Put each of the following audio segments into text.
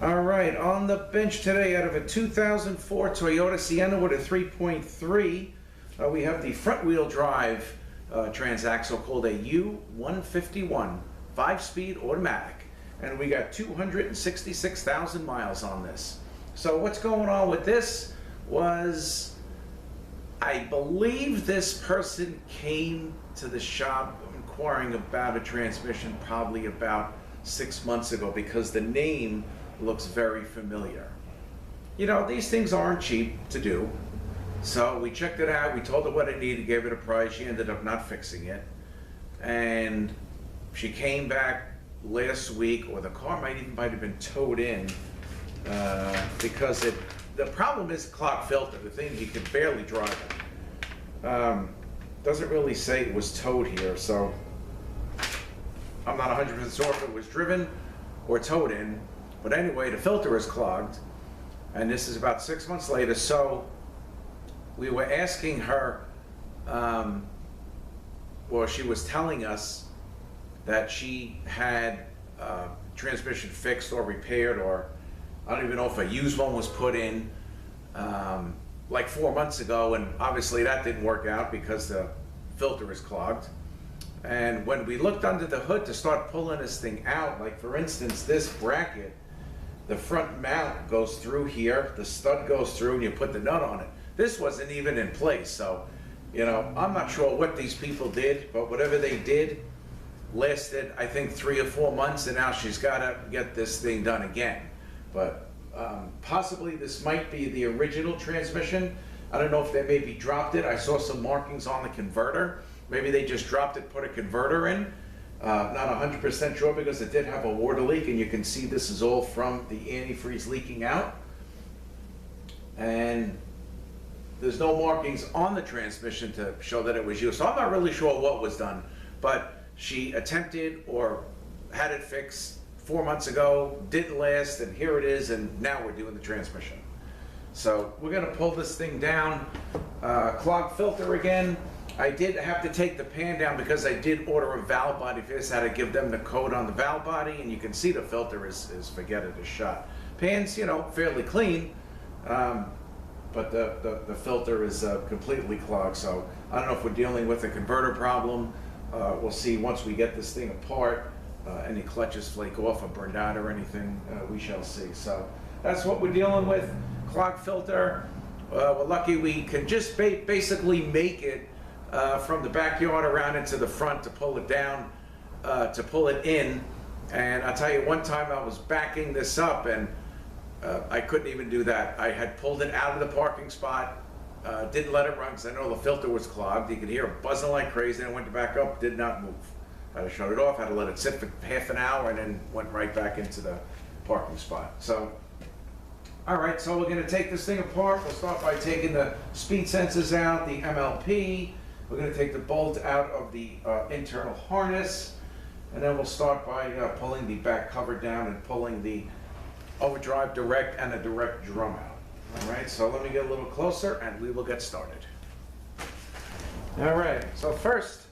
All right, on the bench today, out of a 2004 Toyota Sienna with a 3.3, we have the front-wheel drive transaxle called a U151 5-speed automatic, and we got 266,000 miles on this. So what's going on with this was, I believe this person came to the shop inquiring about a transmission probably about 6 months ago, because the name looks very familiar. You know, these things aren't cheap to do. So we checked it out, we told her what it needed, gave it a price. She ended up not fixing it. And she came back last week, or the car might have been towed in, because the problem is the clock filter. The thing, you can barely drive it. Doesn't really say it was towed here, so I'm not 100% sure if it was driven or towed in. But anyway, the filter is clogged, and this is about 6 months later. So we were asking her, well, she was telling us that she had transmission fixed or repaired, or I don't even know if a used one was put in like 4 months ago, and obviously that didn't work out because the filter is clogged. And when we looked under the hood to start pulling this thing out, like for instance, this bracket, the front mount goes through here, the stud goes through, and you put the nut on it. This wasn't even in place, so, you know, I'm not sure what these people did, but whatever they did lasted, I think, 3 or 4 months, and now she's got to get this thing done again. But possibly this might be the original transmission. I don't know if they maybe dropped it. I saw some markings on the converter. Maybe they just dropped it, put a converter in. Not 100% sure, because it did have a water leak, and you can see this is all from the antifreeze leaking out. And there's no markings on the transmission to show that it was used. So I'm not really sure what was done, but she attempted or had it fixed 4 months ago, didn't last, and here it is, and now we're doing the transmission. So we're gonna pull this thing down, clogged filter again. I did have to take the pan down because I did order a valve body fix. I had to give them the code on the valve body, and you can see the filter is forget it, is shot. Pan's, you know, fairly clean, but the filter is completely clogged. So I don't know if we're dealing with a converter problem. We'll see once we get this thing apart. Any clutches flake off or burned out or anything, we shall see. So that's what we're dealing with. Clogged filter. We're lucky we can just basically make it from the backyard around into the front to pull it down, to pull it in. And I'll tell you, one time I was backing this up, and I couldn't even do that. I had pulled it out of the parking spot, didn't let it run because I know the filter was clogged. You could hear it buzzing like crazy, and I went to back up, did not move. I had to shut it off, had to let it sit for half an hour, and then went right back into the parking spot. So, all right, so we're gonna take this thing apart. We'll start by taking the speed sensors out, the MLP. We're going to take the bolt out of the internal harness, and then we'll start by pulling the back cover down and pulling the overdrive direct and the direct drum out. All right, so let me get a little closer and we will get started. All right, so first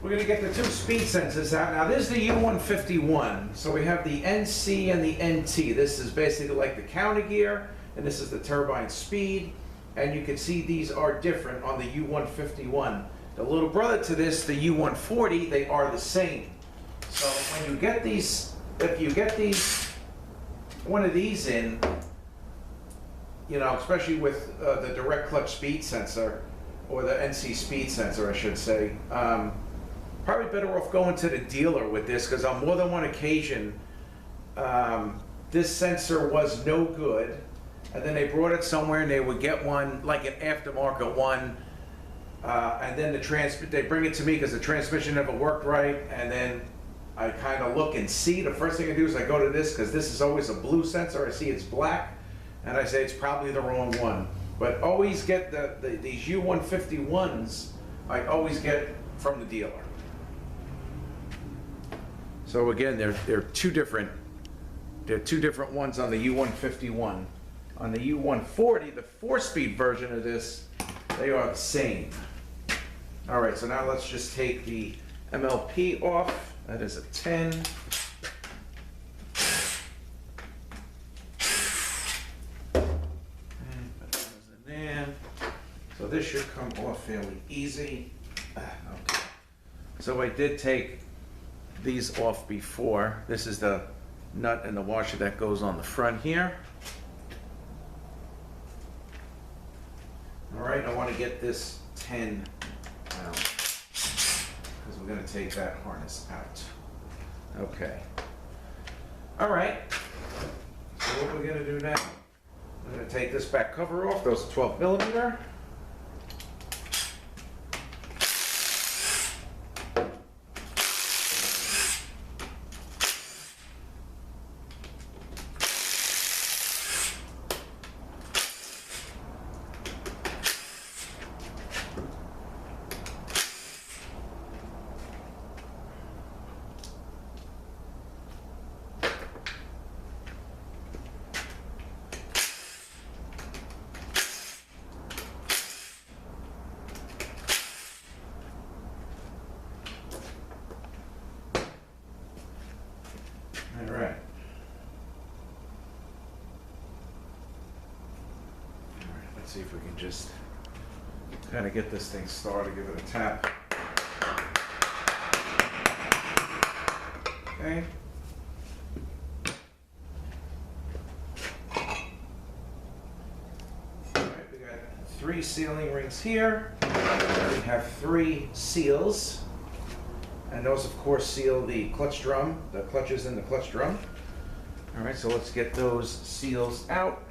we're going to get the 2 speed sensors out. Now this is the U151, so we have the NC and the NT. This is basically like the counter gear, and this is the turbine speed. And you can see these are different on the U151. The little brother to this, the U140, they are the same. So when you get these, if you get one of these in, you know, especially with the direct clutch speed sensor, or the NC speed sensor, I should say, probably better off going to the dealer with this, because on more than one occasion, this sensor was no good. And then they brought it somewhere, and they would get one, like an aftermarket one, and then they bring it to me because the transmission never worked right, and then I kind of look and see. The first thing I do is I go to this, because this is always a blue sensor. I see it's black, and I say it's probably the wrong one. But always get these U151s, I always get from the dealer. So again, they're two different ones on the U151. On the U140, the 4-speed version of this, they are the same. All right, so now let's just take the MLP off. That is a 10. this should come off fairly easy. Okay. So I did take these off before. This is the nut and the washer that goes on the front here. All right, I want to get this 10 out because we're going to take that harness out. Okay. All right. So what we're going to do now, I'm going to take this back cover off, those 12 millimeter. All right. All right, let's see if we can just kind of get this thing started, give it a tap. Okay. All right, we got 3 sealing rings here. We have 3 seals. And those, of course, seal the clutch drum, the clutches in the clutch drum. All right, so let's get those seals out.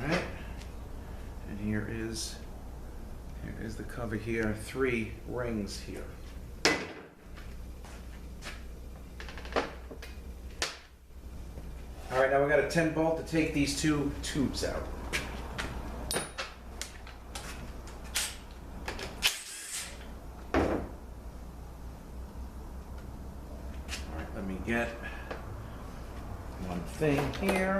All right, and here is the cover here, 3 rings here. All right, now we've got a 10 bolt to take these 2 tubes out. All right, let me get one thing here.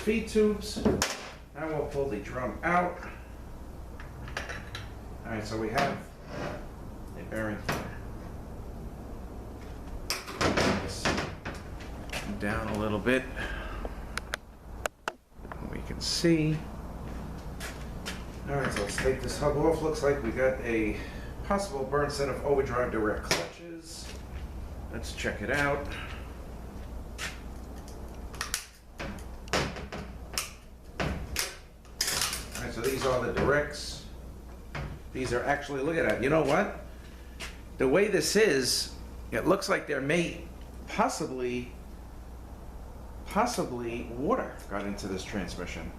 Feed tubes. Now we'll pull the drum out. All right, so we have a bearing here. This down a little bit. We can see. All right, so let's take this hub off. Looks like we got a possible burn set of overdrive direct clutches. Let's check it out. So these are the directs. These are actually, look at that. You know what? The way this is, it looks like there may possibly water got into this transmission.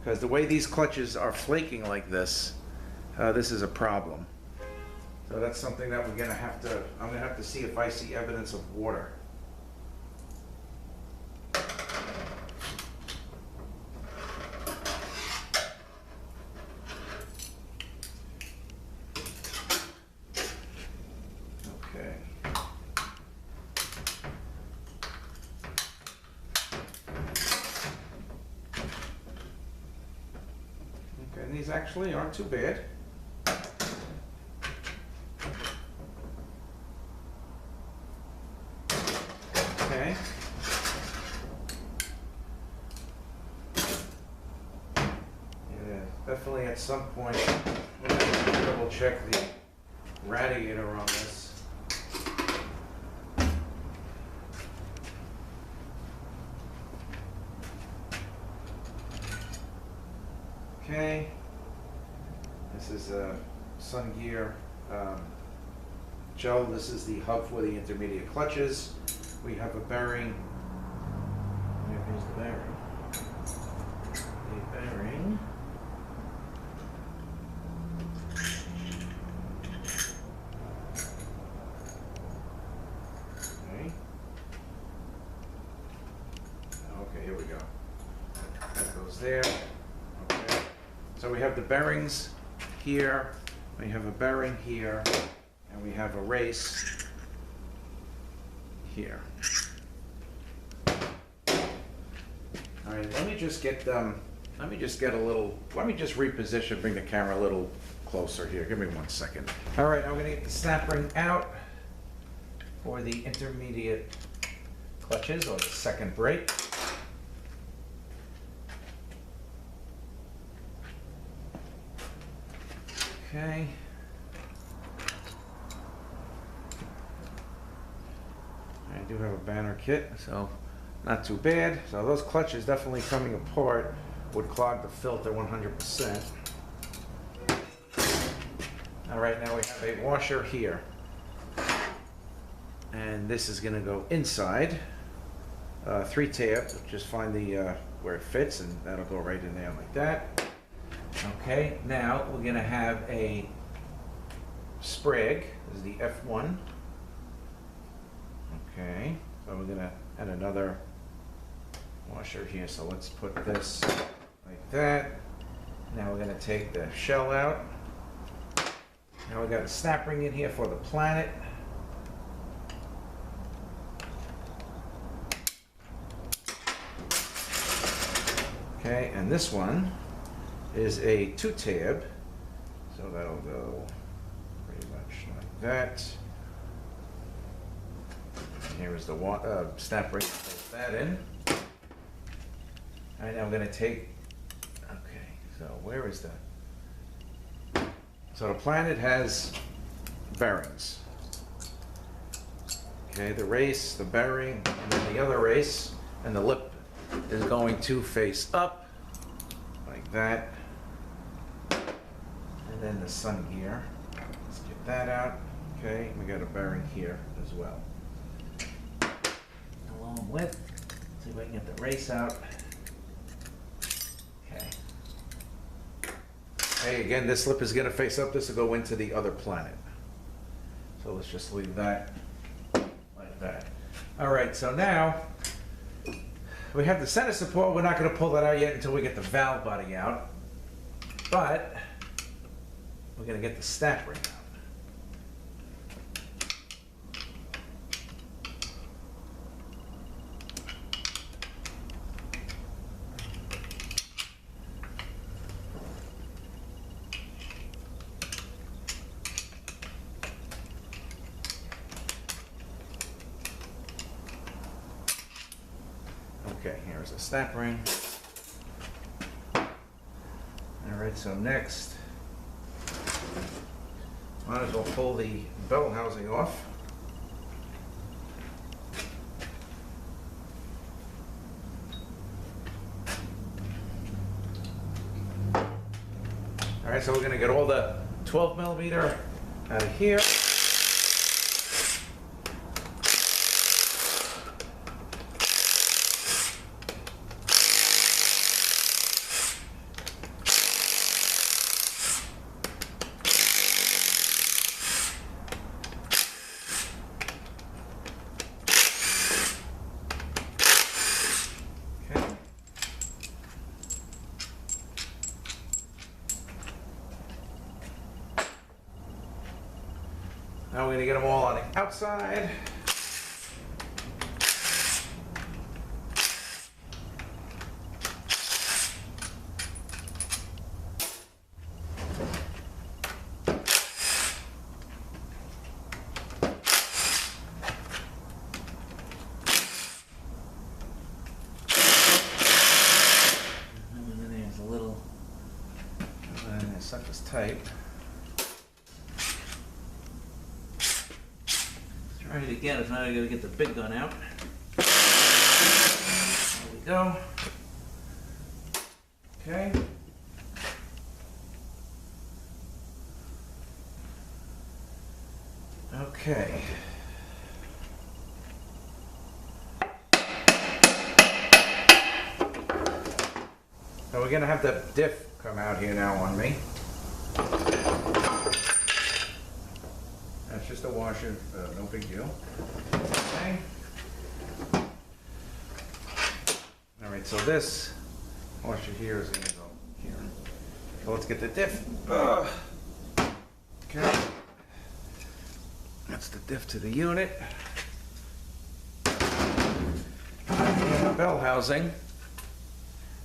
Because the way these clutches are flaking like this, this is a problem. So that's something that I'm gonna have to see if I see evidence of water. And these actually aren't too bad. Okay. Yeah, definitely at some point we'll have to double check the radiator on this. Okay, this is a Sun Gear gel. This is the hub for the intermediate clutches. We have a bearing. Here's the bearing. The bearing. Okay. there. Okay. So we have the bearings here, we have a bearing here, and we have a race here. All right, let me just reposition, bring the camera a little closer here. Give me 1 second. All right, I'm gonna get the snap ring out for the intermediate clutches, or the second brake. Okay. I do have a banner kit, so not too bad. So those clutches definitely coming apart would clog the filter 100%. All right, now we have a washer here. And this is gonna go inside. 3-tab, just find the where it fits, and that'll go right in there like that. Okay, now we're gonna have a sprig. This is the F1. Okay, so we're gonna add another washer here. So let's put this like that. Now we're gonna take the shell out. Now we got a snap ring in here for the planet. Okay, and this one is a 2-tab, so that'll go pretty much like that. And here is the snap ring, place that in. All right, now I'm going to take, okay, so where is that? So the planet has bearings. Okay, the race, the bearing, and then the other race, and the lip is going to face up like that. And then the sun gear, let's get that out. Okay, we got a bearing here as well. Along with, see if I can get the race out. Okay. Hey, again, this lip is going to face up. This will go into the other planet. So let's just leave that like that. All right, so now we have the center support. We're not going to pull that out yet until we get the valve body out. But we're going to get the snap ring out. Okay, here's a snap ring. All right, so next, might as well pull the bell housing off. All right, so we're gonna get all the 12 millimeter out of here. Now we're going to get them all on the outside. And then there's a little, and this sucker's tight. Try it again, if not, I gotta get the big gun out. There we go. Okay. Okay. So we're gonna have the diff come out here now on me. That's just a washer, no big deal. Okay. All right, so this washer here is gonna go here. So let's get the diff. Okay. That's the diff to the unit. And the bell housing.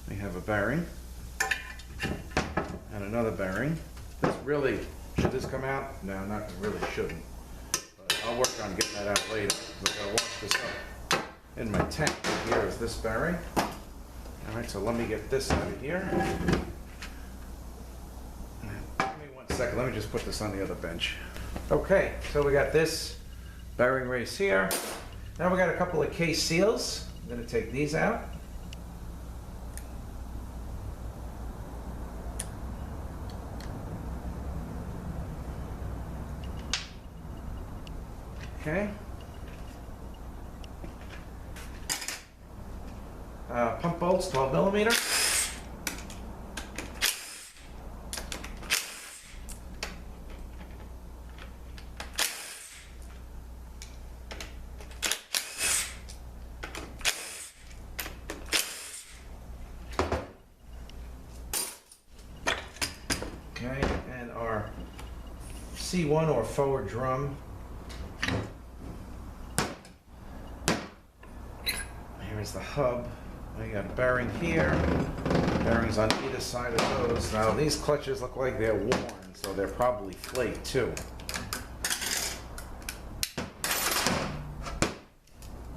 We have a bearing. And another bearing. This really, should this come out? No, not it really shouldn't. But I'll work on getting that out later. We're gonna wash this up in my tank. Here is this bearing. All right, so let me get this out of here. Give me 1 second, let me just put this on the other bench. Okay, so we got this bearing race here. Now we got a couple of case seals. I'm gonna take these out. Okay. Pump bolts, 12 millimeter. Okay, and our C1 or forward drum. Here's the hub. We got a bearing here, bearings on either side of those. Now these clutches look like they're worn, so they're probably flaked too.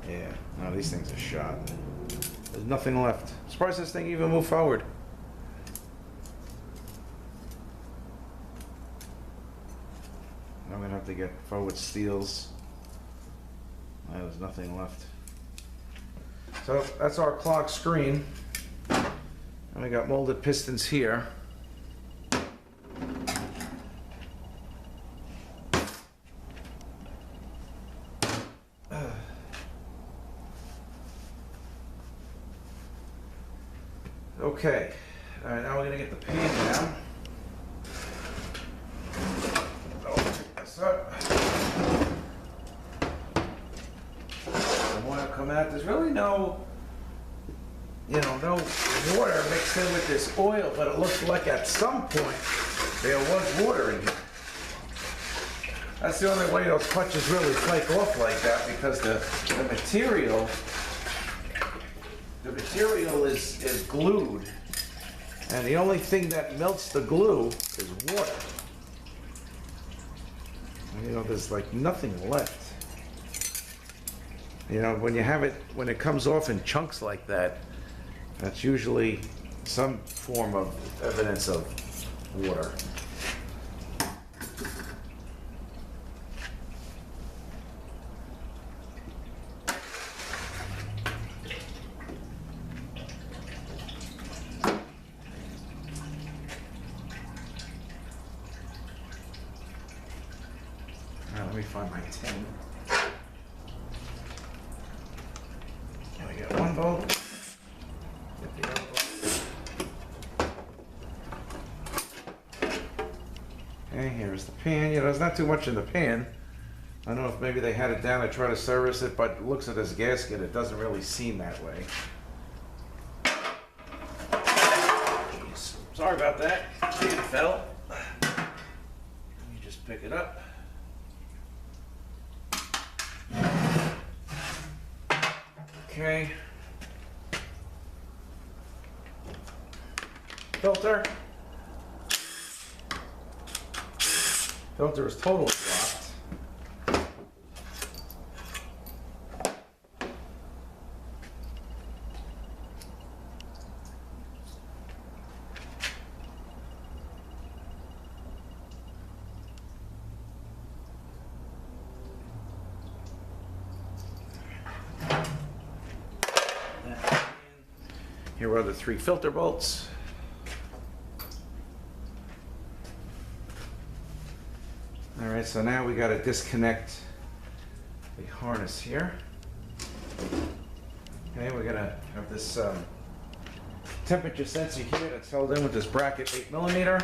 Yeah, no, these things are shot. There's nothing left. I'm surprised this thing even moved forward. I'm gonna have to get forward steels. There's nothing left. So that's our clock screen. And we got molded pistons here. Okay, all right, now we're gonna get the pan down. Oh, check this up. Come out. There's really no water mixed in with this oil, but it looks like at some point there was water in here. That's the only way those clutches really flake off like that, because the material is glued, and the only thing that melts the glue is water. And, there's like nothing left. When it comes off in chunks like that, that's usually some form of evidence of water. Now, let me find my tin. One bolt. Get the other bolt. Okay, here's the pan. There's not too much in the pan. I don't know if maybe they had it down to try to service it, but it looks at this gasket, it doesn't really seem that way. Jeez. Sorry about that. See, it fell. Let me just pick it up. Okay. Filter. Filter is totally blocked. Here are the 3 filter bolts. All right, so now we got to disconnect the harness here. Okay, we're gonna have this temperature sensor here that's held in with this bracket 8 millimeter.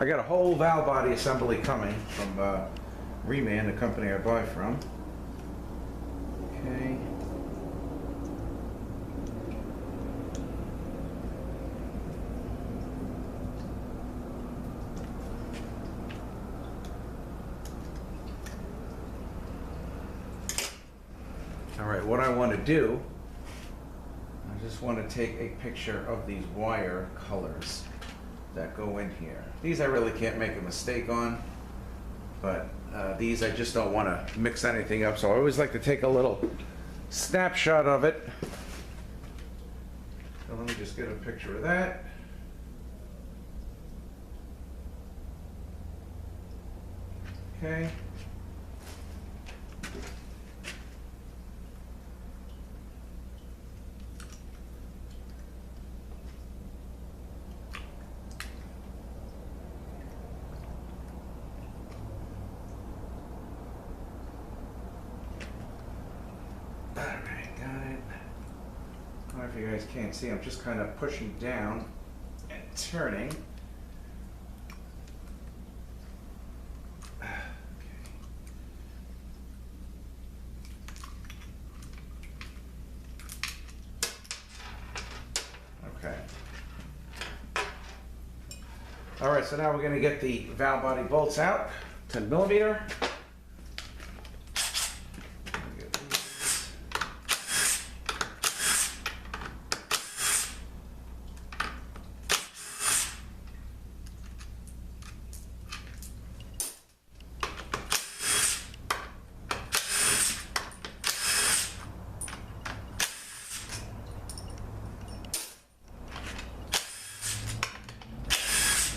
I got a whole valve body assembly coming from Reman, the company I buy from. Okay. All right, what I want to do, I just want to take a picture of these wire colors that go in here. These I really can't make a mistake on, but these I just don't want to mix anything up, so I always like to take a little snapshot of it. So let me just get a picture of that. Okay. If you guys can't see, I'm just kind of pushing down and turning. Okay. All right, so now we're going to get the valve body bolts out, 10 millimeter.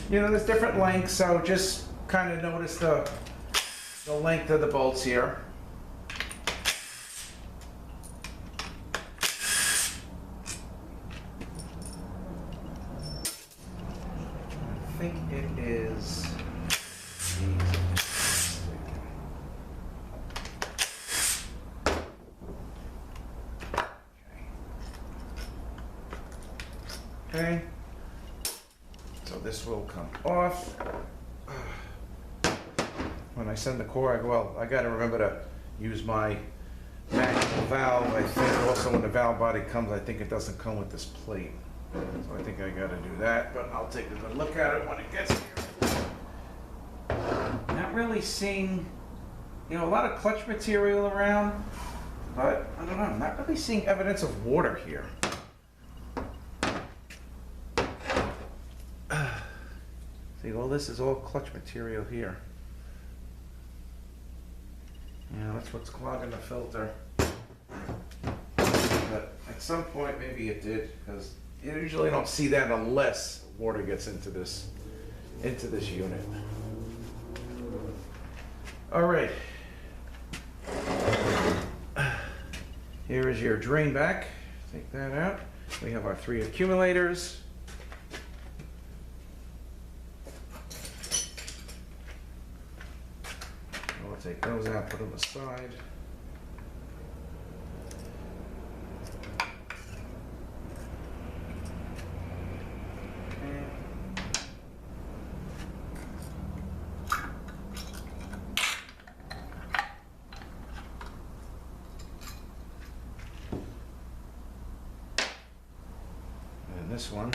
You know, there's different lengths, so just kind of notice the length of the bolts here. I think it is okay. So this will come off. When I send the core, well, I got to remember to use my manual valve. I think also when the valve body comes, I think it doesn't come with this plate. So I think I got to do that, but I'll take a good look at it when it gets here. Not really seeing, you know, a lot of clutch material around, but I don't know, I'm not really seeing evidence of water here. See, well, this is all clutch material here. Yeah, that's what's clogging the filter. But at some point, maybe it did, because you usually don't see that unless water gets into this unit. All right. Here is your drain back. Take that out. We have our 3 accumulators. Take those out, put them aside. And this one.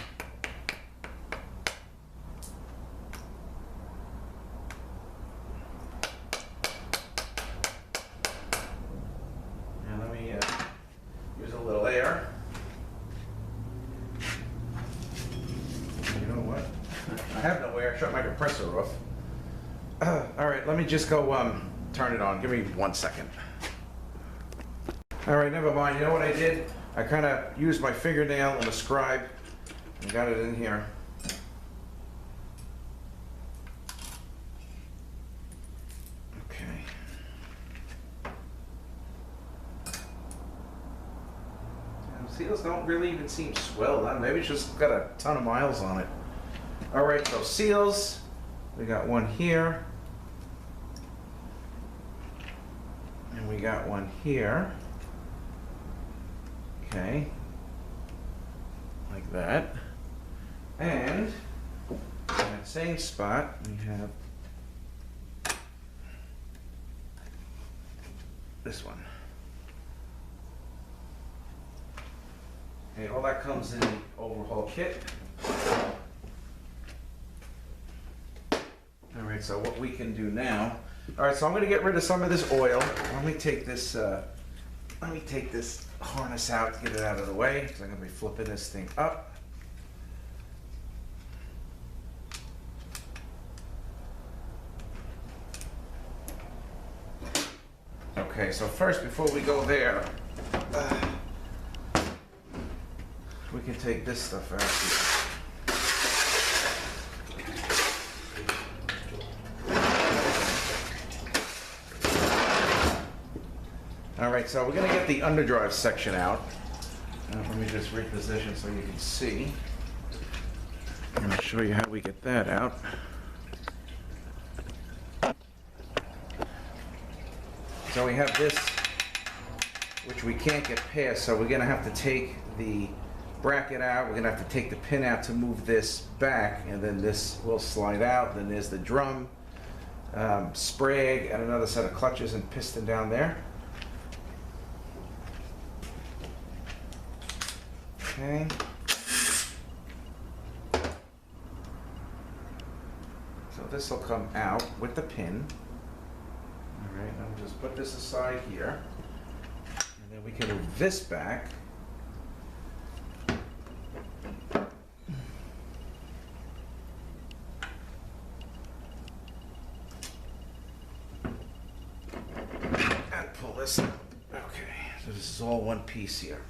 Shut my compressor off. All right, let me just go turn it on. Give me 1 second. All right, never mind. You know what I did? I kind of used my fingernail and a scribe and got it in here. Okay. Seals don't really even seem swelled. Maybe it's just got a ton of miles on it. All right, so seals, we got one here, and we got one here, okay, like that, and I'm going to same spot, we have this one. Okay, all that comes in the overhaul kit. All right, so what we can do now, all right, so I'm gonna get rid of some of this oil. Let me take this harness out to get it out of the way, because I'm gonna be flipping this thing up. Okay, so first, before we go there, we can take this stuff out here. All right, so we're gonna get the underdrive section out. Let me just reposition so you can see. I'm gonna show you how we get that out. So we have this, which we can't get past, so we're gonna have to take the bracket out, we're gonna have to take the pin out to move this back, and then this will slide out. Then there's the drum, sprig, and another set of clutches and piston down there. Okay. So this will come out with the pin. All right, I'll just put this aside here. And then we can move this back. And pull this out. Okay, so this is all one piece here.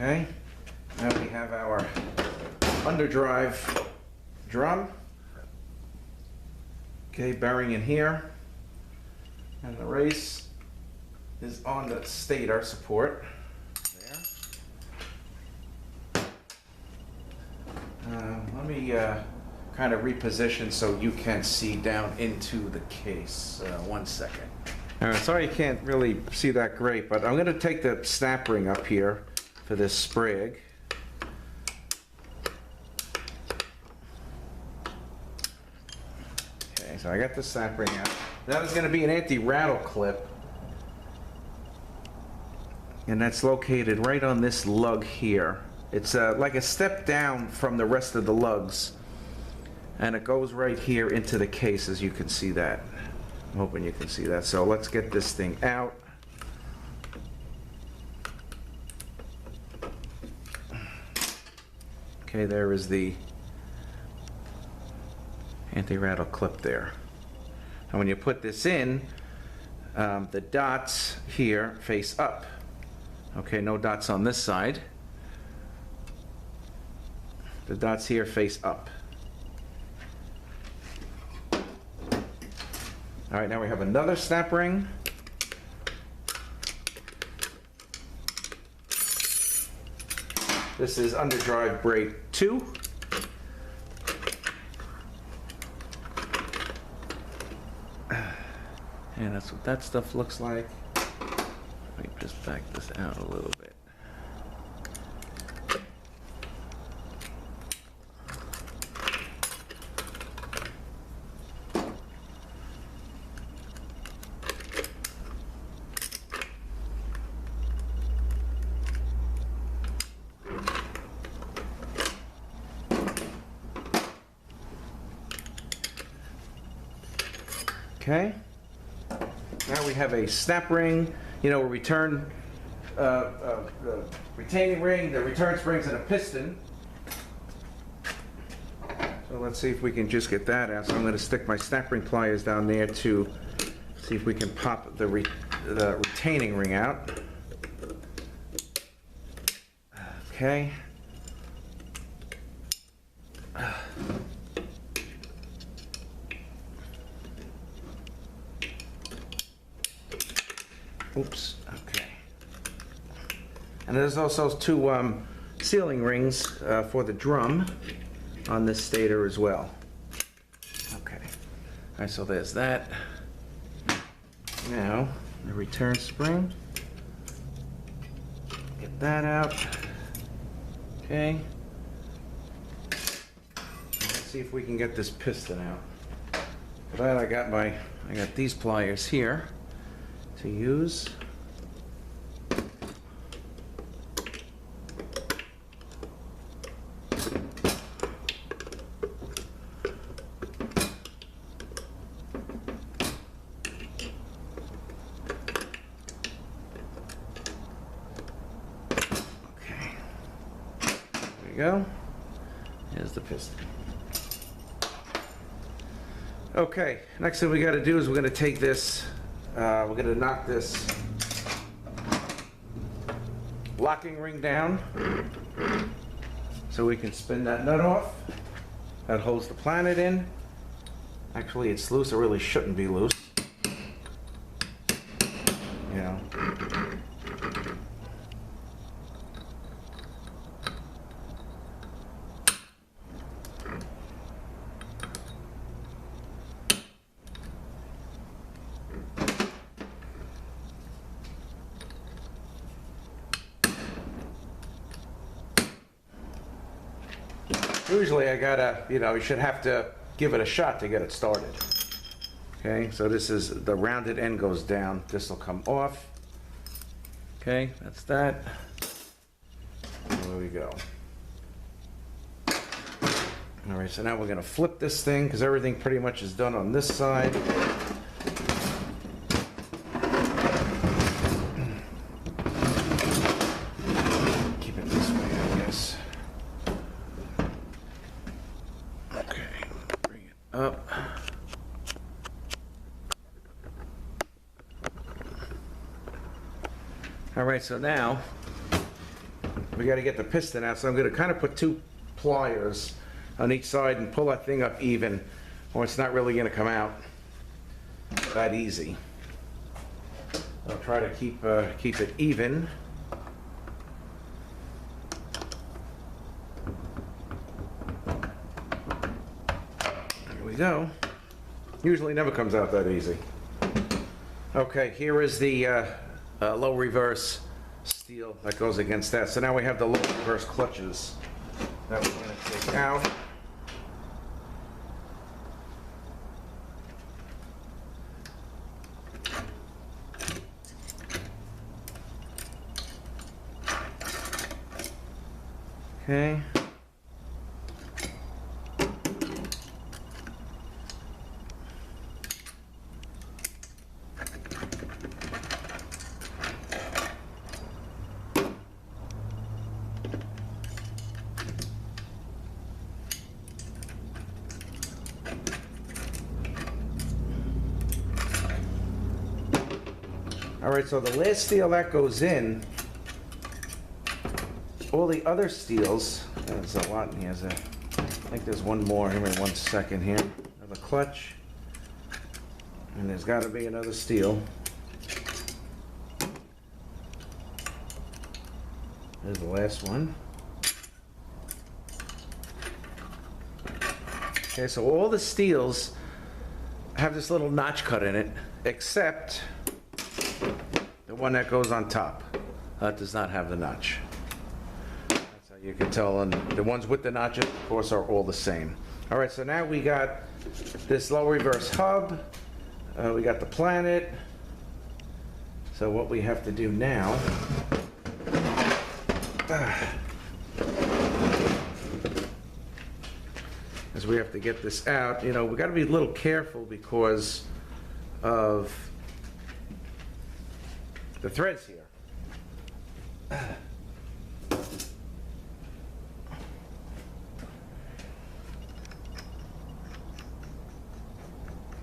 Okay, now we have our underdrive drum. Okay, bearing in here. And the race is on the stator support. There. Let me kind of reposition so you can see down into the case. 1 second. All right, sorry you can't really see that great, but I'm going to take the snap ring up here for this sprig. Okay, so I got the snap ring out. That is going to be an anti-rattle clip, and that's located right on this lug here. It's like a step down from the rest of the lugs, and it goes right here into the case, as you can see that. I'm hoping you can see that. So let's get this thing out. Okay, there is the anti-rattle clip there. And when you put this in, the dots here face up. Okay, no dots on this side. The dots here face up. All right, now we have another snap ring. This is Underdrive brake 2. And that's what that stuff looks like. Let me just back this out a little bit. Okay, now we have a snap ring, you know, a return, retaining ring, the return springs, and a piston. So let's see if we can just get that out. So I'm going to stick my snap ring pliers down there to see if we can pop the retaining ring out. Okay. Oops, okay. And there's also two sealing rings for the drum on this stator as well. Okay. All right, so there's that. Now, the return spring. Get that out. Okay. see if we can get this piston out. For that, I got these pliers here to use. Go. Here's the piston. Okay, next thing we got to do is we're going to take this, we're going to knock this locking ring down so we can spin that nut off. That holds the planet in. Actually, it's loose. It really shouldn't be loose. You know. Usually I gotta, you should have to give it a shot to get it started. Okay, so this is, the rounded end goes down. This will come off. Okay, that's that. There we go. All right, so now we're gonna flip this thing because everything pretty much is done on this side. Keep it this way, I guess. Okay, bring it up. All right, so now we got to get the piston out. So I'm going to kind of put two pliers on each side and pull that thing up even, or it's not really going to come out that easy. I'll try to keep it even. There we go. Usually never comes out that easy. Okay, here is the low reverse steel that goes against that. So now we have the low reverse clutches that we're going to take out. Okay. All right, so the last steel that goes in, all the other steels, there's a lot in here. I think there's one more. Give me 1 second here. Another clutch. And there's got to be another steel. There's the last one. Okay, so all the steels have this little notch cut in it, except the one that goes on top. That does not have the notch. That's how you can tell. And the ones with the notches, of course, are all the same. All right, so now we got this low reverse hub. We got the planet. So what we have to do now is we have to get this out. We got to be a little careful because of the threads here.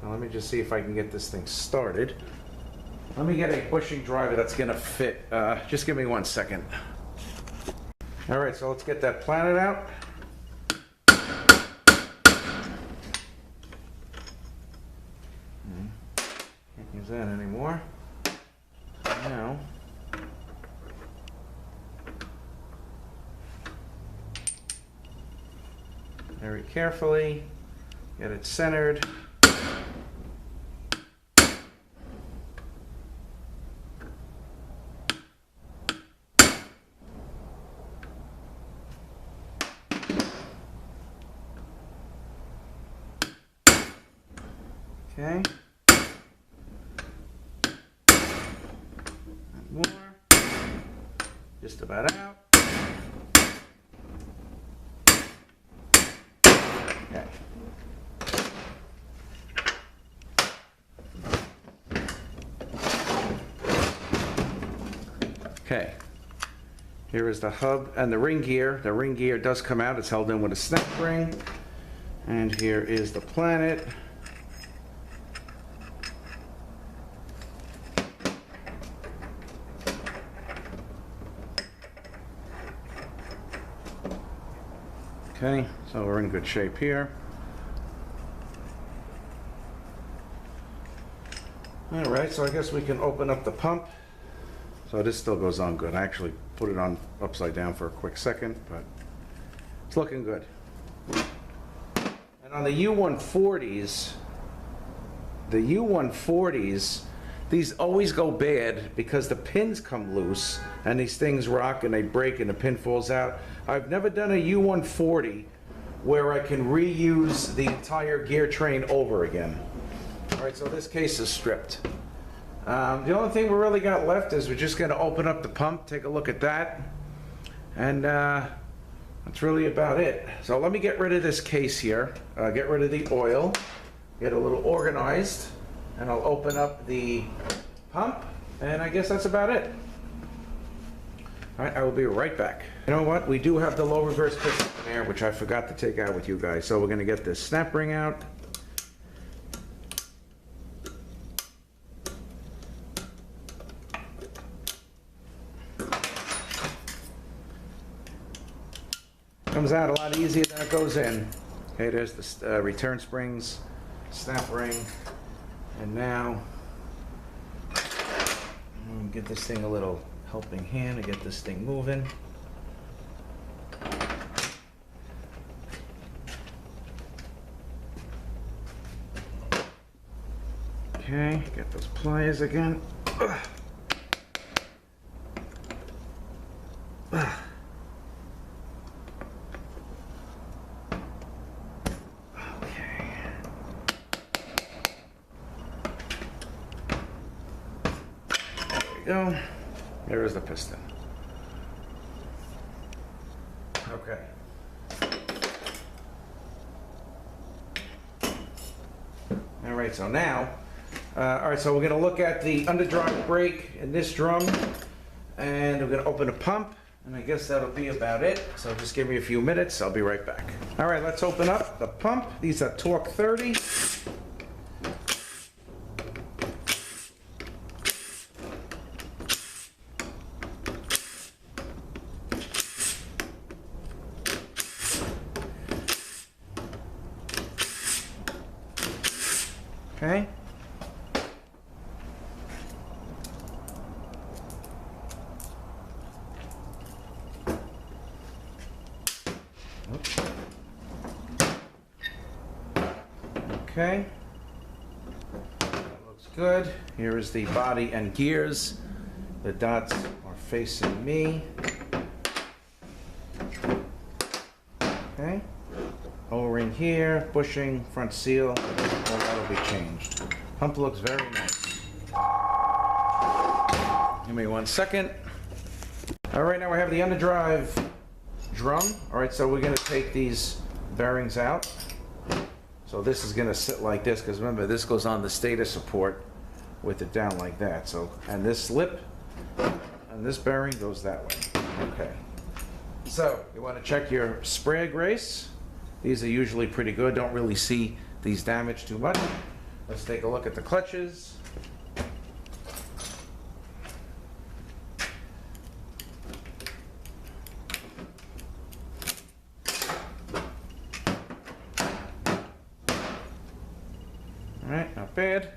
Now let me just see if I can get this thing started. Let me get a bushing driver that's going to fit. Just give me 1 second. All right, so let's get that planet out. Can't use that anymore. Now, very carefully get it centered. Okay. More. Just about out. Okay. Okay. Here is the hub and the ring gear. The ring gear does come out. It's held in with a snap ring. And here is the planet. Okay, so we're in good shape here. All right, so I guess we can open up the pump. So this still goes on good. I actually put it on upside down for a quick second, but it's looking good. And on the U140s, these always go bad because the pins come loose and these things rock and they break and the pin falls out. I've never done a U140 where I can reuse the entire gear train over again. All right, so this case is stripped. The only thing we really got left is we're just going to open up the pump, take a look at that, and that's really about it. So let me get rid of this case here, get rid of the oil, get a little organized, and I'll open up the pump, and I guess that's about it. All right, I will be right back. You know what? We do have the low reverse piston there, which I forgot to take out with you guys. So we're going to get this snap ring out. Comes out a lot easier than it goes in. Okay, there's the return springs, snap ring, and now get this thing a little helping hand to get this thing moving. Okay, get those pliers again. Ugh. Ugh. Go. There is the piston. Okay. All right, so now, so we're going to look at the underdrive brake in this drum, and we're going to open the pump, and I guess that'll be about it. So just give me a few minutes. I'll be right back. All right, let's open up the pump. These are torque 30. Okay. Oops. Okay. That looks good. Here is the body and gears. The dots are facing me. Okay. O-ring here, bushing, front seal, all that'll be changed. Pump looks very nice. Give me 1 second. All right, now we have the underdrive drum. All right, so we're gonna take these bearings out. So this is gonna sit like this, because remember, this goes on the stator support with it down like that. So, and this lip and this bearing goes that way. Okay. So, you wanna check your spray grace. These are usually pretty good. Don't really see these damaged too much. Let's take a look at the clutches. All right, not bad.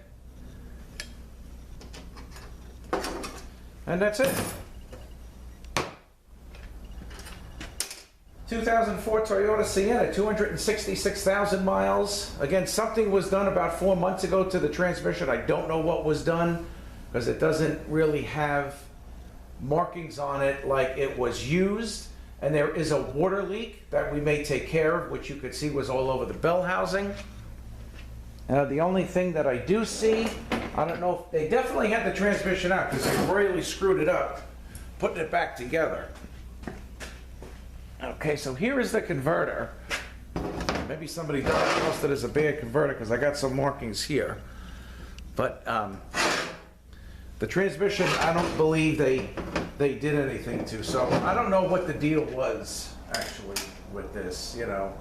And that's it. 2004 Toyota Sienna, 266,000 miles. Again, something was done about 4 months ago to the transmission. I don't know what was done because it doesn't really have markings on it like it was used. And there is a water leak that we may take care of, which you could see was all over the bell housing. The only thing that I do see, I don't know, if they definitely had the transmission out because they royally screwed it up, putting it back together. Okay, so here is the converter. Maybe somebody diagnosed it as a bad converter because I got some markings here. But the transmission, I don't believe they did anything to. So I don't know what the deal was actually with this, you know.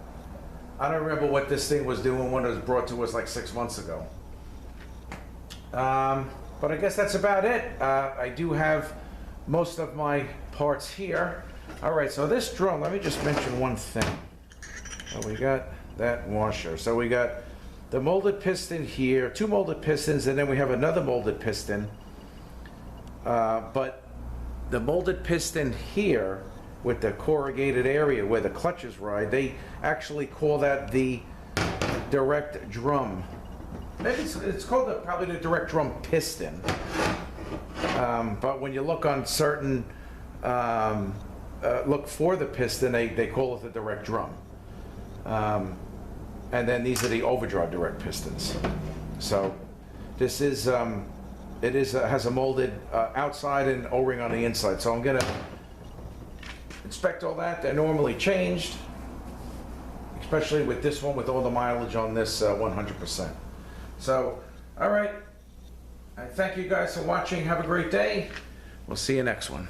I don't remember what this thing was doing when it was brought to us like 6 months ago. But I guess that's about it. I do have most of my parts here. All right, so this drum, let me just mention one thing. So we got that washer. So we got the molded piston here, 2 molded pistons, and then we have another molded piston. But the molded piston here with the corrugated area where the clutches ride, they actually call that the direct drum. Maybe it's called probably the direct drum piston. But when you look on certain, look for the piston, they call it the direct drum. And then these are the overdrive direct pistons. So this is, has a molded outside and O-ring on the inside. So I'm gonna inspect all that. They're normally changed, especially with this one with all the mileage on this 100%. So, all right. I thank you guys for watching. Have a great day. We'll see you next one.